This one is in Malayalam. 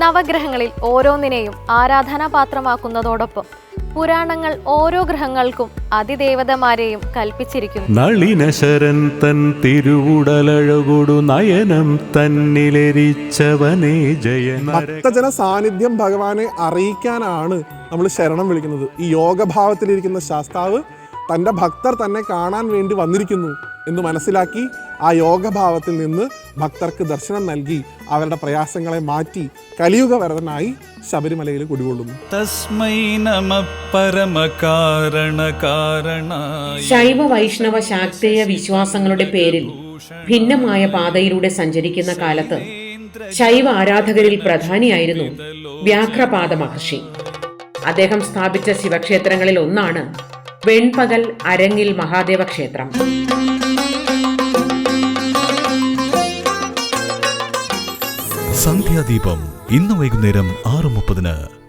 നവഗ്രഹങ്ങളിൽ ഓരോന്നിനെയും ആരാധനാപാത്രമാക്കുന്നതോടൊപ്പം പുരാണങ്ങൾ ഓരോ ഗ്രഹങ്ങൾക്കും അതിദേവതമാരെയും കൽപ്പിച്ചിരിക്കുന്നു. നളിനശരൻ തൻ തിരുവുടലഴകൊടു നയനം തന്നിലെരിച്ചവനേ ജയൻ. ഭക്തജന സാന്നിധ്യം ഭഗവാനെ അറിയിക്കാനാണ് നമ്മൾ ശരണം വിളിക്കുന്നത്. ഈ യോഗഭാവത്തിലിരിക്കുന്ന ശാസ്താവ് തൻ്റെ ഭക്തർ തന്നെ കാണാൻ വേണ്ടി വന്നിരിക്കുന്നു എന്ന് മനസ്സിലാക്കി ആ യോഗഭാവത്തിൽ നിന്ന് ഭക്തർക്ക് ദർശനം നൽകി അവരുടെ പ്രയാസങ്ങളെ മാറ്റി കലിയുഗവരതനായി ശബരിമലയിൽ കുടികൊള്ളുന്നു. തസ്മൈ നമഃ പരമകാരണകാരണായ. ശൈവ വൈഷ്ണവ ശാക്തേയ വിശ്വാസങ്ങളുടെ പേരിൽ ഭിന്നമായ പാതയിലൂടെ സഞ്ചരിക്കുന്ന കാലത്ത് ശൈവ ആരാധകരിൽ പ്രധാനിയായിരുന്നു വ്യാഘ്രപാദ മഹർഷി. അദ്ദേഹം സ്ഥാപിച്ച ശിവക്ഷേത്രങ്ങളിൽ ഒന്നാണ് വെൺപകൽ അരങ്ങിൽ മഹാദേവ ക്ഷേത്രം. സന്ധ്യാദീപം ഇന്ന് വൈകുന്നേരം 6:30.